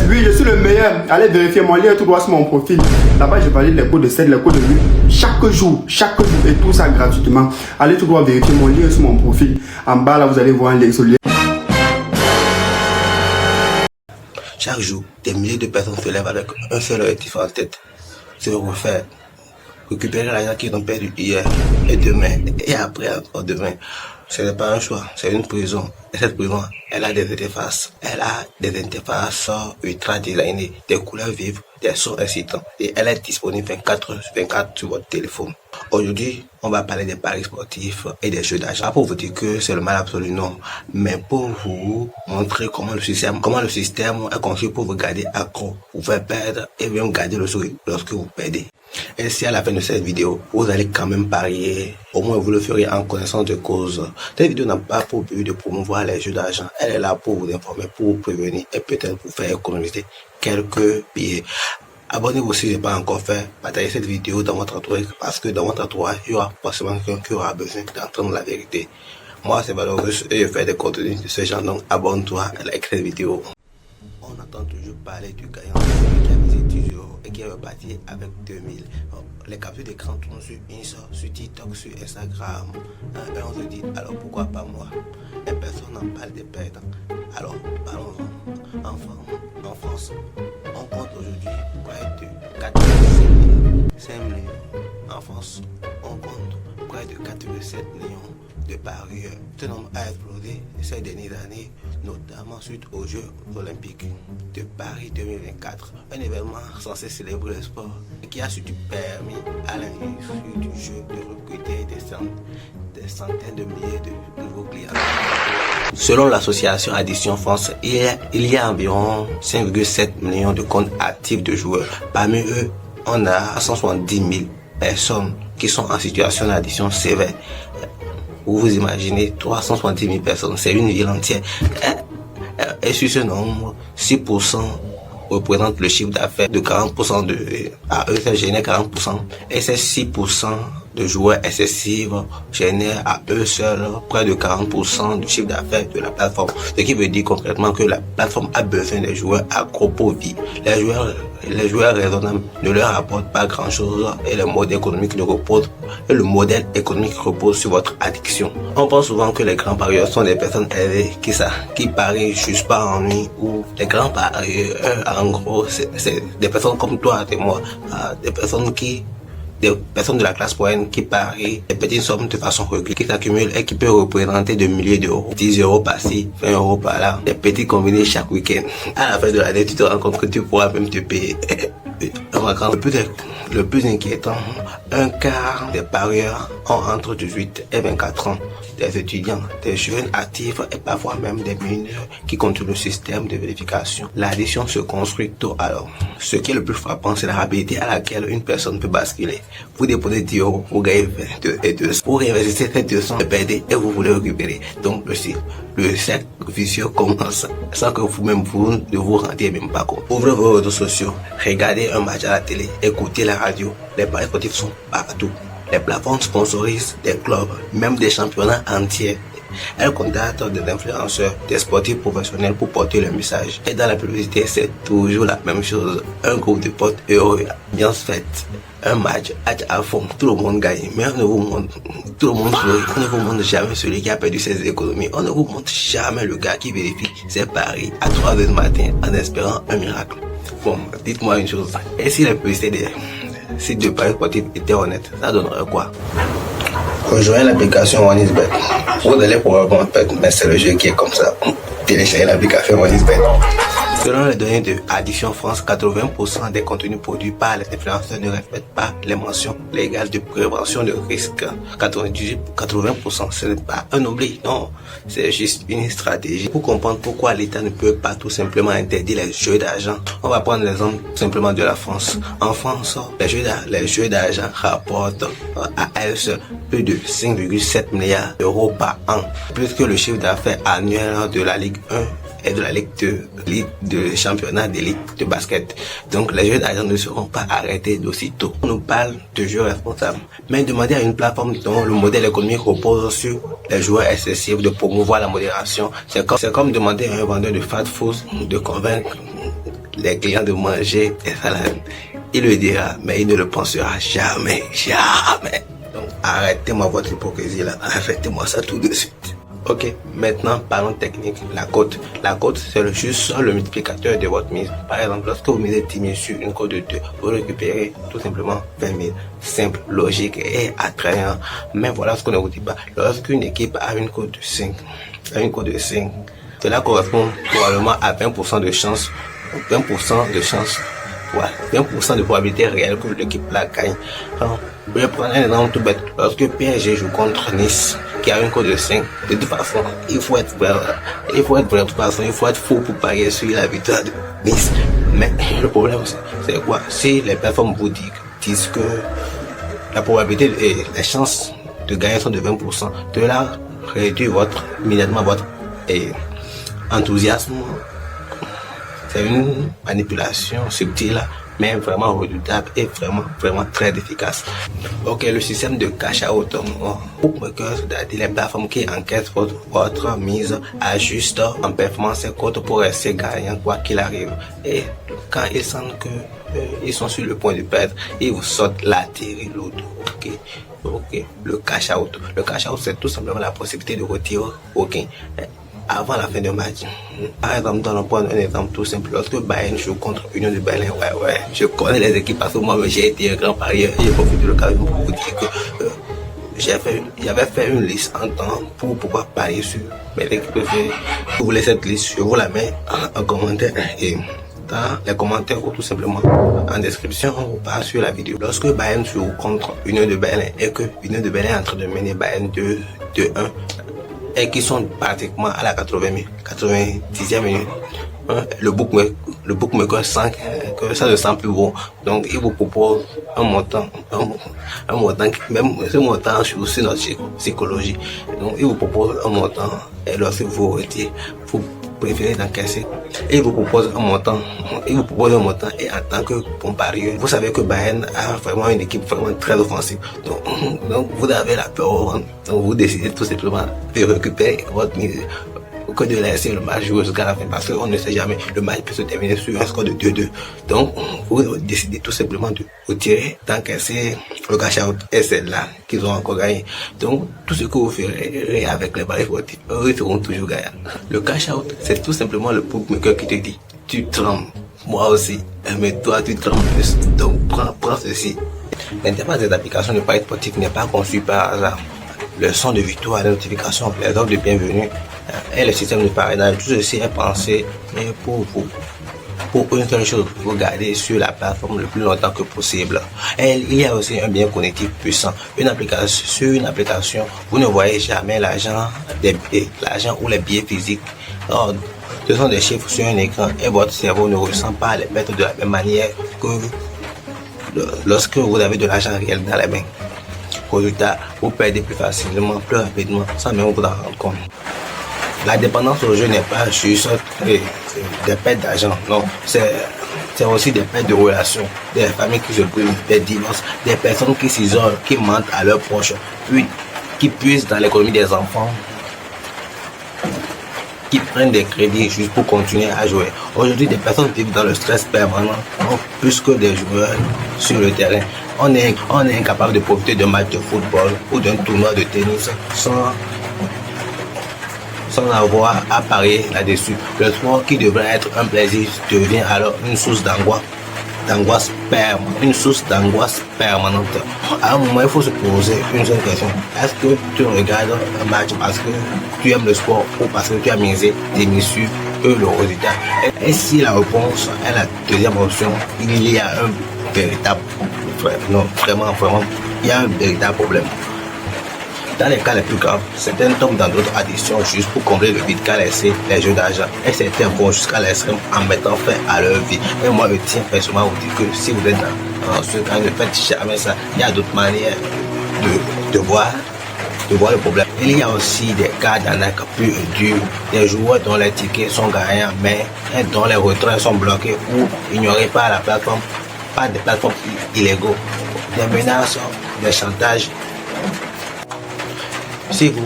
Oui, je suis le meilleur. Allez vérifier mon lien tout droit sur mon profil. Là-bas, je valide les codes de 7, les codes de 8 chaque jour. Et tout ça gratuitement. Allez tout droit vérifier mon lien sur mon profil. En bas, là, vous allez voir un lien sur le lien. Chaque jour, des milliers de personnes se lèvent avec un seul objectif en tête. Se refaire. Récupérer l'argent qu'ils ont perdu hier et demain et après encore demain. Ce n'est pas un choix, c'est une prison. Et cette prison, elle a des interfaces. Elle a des interfaces ultra designées, des couleurs vives, des sons incitants. Et elle est disponible 24/24 sur votre téléphone. Aujourd'hui, on va parler des paris sportifs et des jeux d'argent. Pas pour vous dire que c'est le mal absolu, non. Mais pour vous montrer comment le système est conçu pour vous garder accro, vous faire perdre et même garder le sourire lorsque vous perdez. Et si à la fin de cette vidéo, vous allez quand même parier, au moins vous le ferez en connaissance de cause. Cette vidéo n'a pas pour but de promouvoir les jeux d'argent. Elle est là pour vous informer, pour vous prévenir et peut-être vous faire économiser quelques billets. Abonnez-vous si ce n'est pas encore fait. Partagez cette vidéo dans votre entourage parce que dans votre entourage, il y aura forcément quelqu'un qui aura besoin d'entendre la vérité. Moi, c'est Valorus et je fais des contenus de ce genre. Donc, abonne-toi et like cette vidéo. On entend toujours parler du gagnant qui a misé 10 euros et qui est reparti avec 2000. Les captures d'écran tournent sur Insta, sur TikTok, sur Instagram. Et on se dit, alors pourquoi pas moi? Et personne n'en parle des perdants. Alors, parlons-en. En France, on compte aujourd'hui près de 5 millions. En France, on compte près de 4,7 millions de parieurs. Ce nombre a explosé ces dernières années, notamment suite aux Jeux Olympiques de Paris 2024, un événement censé célébrer le sport et qui a surtout permis à l'industrie du jeu de recruter des centaines de milliers de nouveaux clients. Selon l'association Addiction France, il y a environ 5,7 millions de comptes actifs de joueurs. Parmi eux, on a 170 000 personnes qui sont en situation d'addiction sévère. Vous imaginez 370 000 personnes, c'est une ville entière. Et sur ce nombre, 6% représente le chiffre d'affaires de 40% à eux, ça génère 40%. Et ces 6% de joueurs excessifs génèrent à eux seuls près de 40% du chiffre d'affaires de la plateforme. Ce qui veut dire concrètement que la plateforme a besoin des joueurs accros pour vivre. Les joueurs raisonnables ne leur apportent pas grand chose et le modèle économique repose sur votre addiction. On pense souvent que les grands parieurs sont des personnes aisées qui parient juste par ennui, ou les grands parieurs, en gros, c'est des personnes comme toi et moi, des personnes de la classe moyenne qui parient des petites sommes de façon régulière, qui s'accumulent et qui peuvent représenter des milliers d'euros. 10 euros par-ci, 20 euros par-là, des petits combinés chaque week-end. À la fin de l'année, tu te rends compte que tu pourras même te payer. Le plus inquiétant, un quart des parieurs ont entre 18 et 24 ans. Des étudiants, des jeunes actifs et parfois même des mineurs qui contrôlent le système de vérification. L'addiction se construit tôt alors. Ce qui est le plus frappant, c'est la rapidité à laquelle une personne peut basculer. Vous déposez 10 euros, vous gagnez 22 et 200. Vous réinvestissez ces 200, vous perdez et vous voulez récupérer. Donc le cercle vicieux commence sans que vous-même vous ne vous rendiez même pas compte. Ouvrez vos réseaux sociaux, regardez un match à la télé, écoutez la radio. Les paris sportifs sont partout. Les plateformes sponsorisent des clubs, même des championnats entiers. Elles contactent des influenceurs, des sportifs professionnels pour porter le message. Et dans la publicité, c'est toujours la même chose. Un groupe de potes heureux, bien fait, un match à fond, tout le monde gagne. Mais on ne vous montre, tout le monde sourit. On ne vous montre jamais celui qui a perdu ses économies. On ne vous montre jamais le gars qui vérifie ses paris à 3 h du matin en espérant un miracle. Bon, dites-moi une chose. Et si la publicité des sites de paris sportifs était honnête, ça donnerait quoi? Rejoignez l'application OneXBet. Vous allez probablement perdre, mais c'est le jeu qui est comme ça. Téléchargez l'application OneXBet. Selon les données de Addiction France, 80% des contenus produits par les influenceurs ne respectent pas les mentions légales de prévention de risque. 80%, ce n'est pas un oubli, non, c'est juste une stratégie. Pour comprendre pourquoi l'État ne peut pas tout simplement interdire les jeux d'argent, on va prendre l'exemple simplement de la France. En France, les jeux d'argent rapportent à elles seules plus de 5,7 milliards d'euros par an, plus que le chiffre d'affaires annuel de la Ligue 1 et de la Ligue de championnat d'élite de basket. Donc les jeux d'argent ne seront pas arrêtés d'aussitôt. On nous parle de jeux responsables, mais demandez à une plateforme dont le modèle économique repose sur les joueurs excessifs de promouvoir la modération. C'est comme demander à un vendeur de fast food de convaincre les clients de manger des salades. Il le dira, mais il ne le pensera jamais, jamais. Donc arrêtez-moi votre hypocrisie là, arrêtez-moi ça tout de suite. Ok, maintenant parlons technique. La cote. La cote, c'est juste le multiplicateur de votre mise. Par exemple, lorsque vous misez 10 000 sur une cote de 2, vous récupérez tout simplement 20 000. Simple, logique et attrayant. Mais voilà ce qu'on ne vous dit pas. Lorsqu'une équipe a une cote de 5, cela correspond probablement à 20% de chance. 20% de chance. Ouais, 20% de probabilité réelle que l'équipe la gagne. Alors, je vais prendre un exemple tout bête. Lorsque PSG joue contre Nice, qui a une cote de 5, de toute façon, il faut être vrai, de toute façon, il faut être faux pour parier sur la victoire de Nice. Mais le problème, c'est quoi? Si les plateformes vous disent que la probabilité et les chances de gagner sont de 20%, de là réduit immédiatement votre enthousiasme. C'est une manipulation subtile, mais vraiment redoutable et vraiment très efficace. Ok, le système de cash out. Bookmaker, c'est-à-dire les plateformes qui enquêtent votre mise, ajustent en performance et cotes pour rester gagnant quoi qu'il arrive. Et quand ils sentent que ils sont sur le point de perdre, ils vous sortent la terrible lourde. Ok, le cash out. Le cash out, c'est tout simplement la possibilité de retirer au gain avant la fin du match. Par exemple, dans un exemple tout simple, lorsque Bayern joue contre Union de Berlin, je connais les équipes parce que moi j'ai été un grand parieur et j'ai profité de l'occasion pour vous dire que j'avais fait une liste en temps pour pouvoir parier sur mes équipes préférées. Si vous voulez cette liste, je vous la mets en commentaire et dans les commentaires ou tout simplement en description ou pas sur la vidéo. Lorsque Bayern joue contre Union de Berlin et que Union de Berlin est en train de mener Bayern 2-1 et qui sont pratiquement à la 90e minute, le bookmaker sent que ça ne sent plus bon, donc il vous propose un montant même ce montant sur notre psychologie, donc il vous propose un montant et lorsque vous retirez, vous préférez d'encaisser, et il vous propose un montant et en tant que bon parieur, vous savez que Bayern a vraiment une équipe vraiment très offensive, donc vous avez la peur, donc vous décidez tout simplement de récupérer votre mise que de laisser le match jouer jusqu'à la fin parce qu'on ne sait jamais, le match peut se terminer sur un score de 2-2. Donc vous décidez tout simplement de retirer, d'encaisser le cash out et c'est là qu'ils ont encore gagné. Donc tout ce que vous ferez avec les paris sportifs, eux seront toujours gagnants. Le cash out, c'est tout simplement le bookmaker qui te dit tu trembles, moi aussi, mais toi tu trembles plus, donc prends ceci. L'interface des applications de paris sportifs n'est pas conçue par hasard. Le son de victoire, la notification, les offres de bienvenue et le système de parrainage, tout ceci est pensé pour vous, pour une seule chose, vous garder sur la plateforme le plus longtemps que possible. Et il y a aussi un bien cognitif puissant. Sur une application, vous ne voyez jamais l'argent ou les billets physiques. Alors, ce sont des chiffres sur un écran et votre cerveau ne ressent pas les pertes de la même manière que lorsque vous avez de l'argent réel dans les mains. Résultat, vous perdez plus facilement, plus rapidement, sans même vous en rendre compte. La dépendance au jeu n'est pas juste des pertes d'argent, non, c'est aussi des pertes de relations, des familles qui se brûlent, des divorces, des personnes qui s'isolent, qui mentent à leurs proches, puis qui puissent dans l'économie des enfants, qui prennent des crédits juste pour continuer à jouer. Aujourd'hui, des personnes vivent dans le stress permanent, plus que des joueurs sur le terrain. On est incapable de profiter d'un match de football ou d'un tournoi de tennis sans avoir à parier là-dessus. Le sport qui devrait être un plaisir devient alors une source d'angoisse permanente. À un moment, il faut se poser une seule question. Est-ce que tu regardes un match parce que tu aimes le sport ou parce que tu as misé sur le résultat? Et si la réponse est la deuxième option, il y a un véritable il y a un véritable problème. Dans les cas les plus graves, certains tombent dans d'autres addictions juste pour combler le vide qu'a laissé les jeux d'argent. Et certains vont jusqu'à l'extrême en mettant fin à leur vie. Et moi, je tiens personnellement à vous dire que si vous êtes dans ce cas, ne faites jamais ça. Il y a d'autres manières de voir le problème. Il y a aussi des cas d'arnaque plus durs, des joueurs dont les tickets sont gagnants, mais dont les retraits sont bloqués ou ignorés par la plateforme, par des plateformes illégaux, des menaces, des chantages. Si vous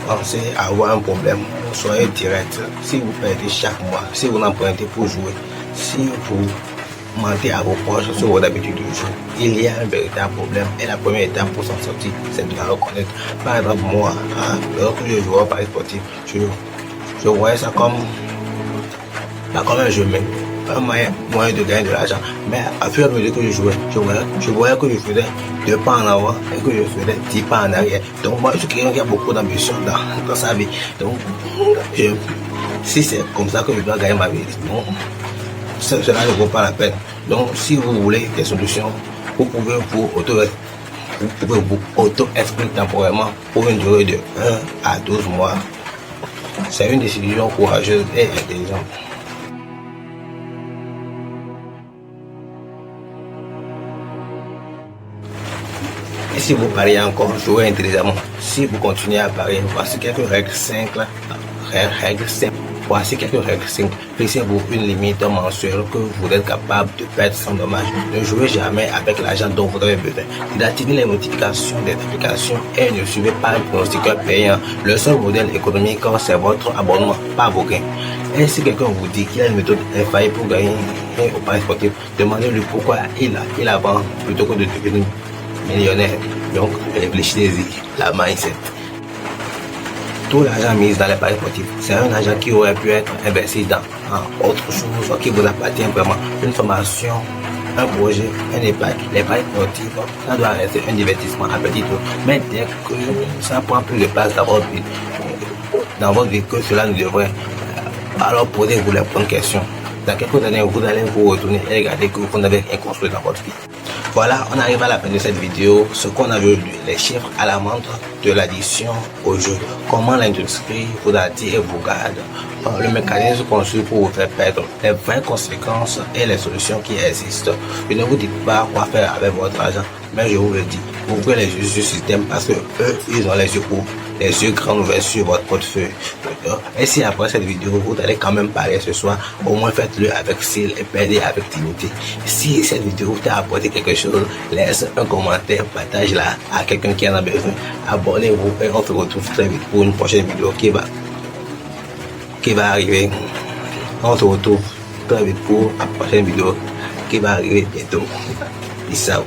pensez avoir un problème, soyez direct. Si vous perdez chaque mois, si vous empruntez pour jouer, si vous mentez à vos proches sur vos habitudes de jeu, il y a un véritable problème. Et la première étape pour s'en sortir, c'est de la reconnaître. Par exemple, moi, lorsque je jouais au paris sportif, je voyais ça comme un jeu, mais un moyen de gagner de l'argent. Mais à fur et à mesure que je jouais, je voyais que je faisais 2 pas en avant et que je faisais 10 pas en arrière. Donc moi, je suis quelqu'un qui a beaucoup d'ambition dans sa vie. Donc, si c'est comme ça que je dois gagner ma vie, non, cela ne vaut pas la peine. Donc, si vous voulez des solutions, vous pouvez vous auto-exclure temporairement pour une durée de 1 à 12 mois. C'est une décision courageuse et intelligente. Et si vous pariez encore, jouez intelligemment. Si vous continuez à parier, voici quelques règles simples. Voici quelques règles simples. Fixez-vous une limite mensuelle que vous êtes capable de perdre sans dommage. Ne jouez jamais avec l'argent dont vous avez besoin. Activez les notifications des applications et ne suivez pas un pronostiqueur payant. Le seul modèle économique, c'est votre abonnement, pas vos gains. Et si quelqu'un vous dit qu'il y a une méthode infaillible pour gagner au paris sportif, demandez-lui pourquoi il avance plutôt que de devenir millionnaire. Donc, réfléchissez-y, la mindset. Tout l'argent mis dans les paris sportifs, c'est un argent qui aurait pu être investi dans autre chose qui vous appartient vraiment. Une formation, un projet, un épargne. Les paris sportifs, ça doit rester un divertissement à petit tour. Mais dès que ça prend plus de place dans votre vie que cela ne devrait, alors posez-vous les bonnes questions. Dans quelques années, vous allez vous retourner et regarder que vous n'avez rien construit dans votre vie. Voilà, on arrive à la fin de cette vidéo. Ce qu'on a vu, les chiffres à la montre de l'addiction au jeu. Comment l'industrie vous attire et vous garde. Le mécanisme conçu pour vous faire perdre. Les vraies conséquences et les solutions qui existent. Je ne vous dis pas quoi faire avec votre argent, mais je vous le dis. Ouvrez les yeux sur ce système parce que eux, ils ont les yeux ouverts. Les yeux grands ouverts sur votre portefeuille. Et si après cette vidéo, vous allez quand même parler ce soir, au moins faites-le avec style et perdez avec dignité. Si cette vidéo t'a apporté quelque chose, laisse un commentaire, partage-la à quelqu'un qui en a besoin. Abonnez-vous et on se retrouve très vite pour une prochaine vidéo qui va arriver. On se retrouve très vite pour la prochaine vidéo qui va arriver bientôt. Peace out.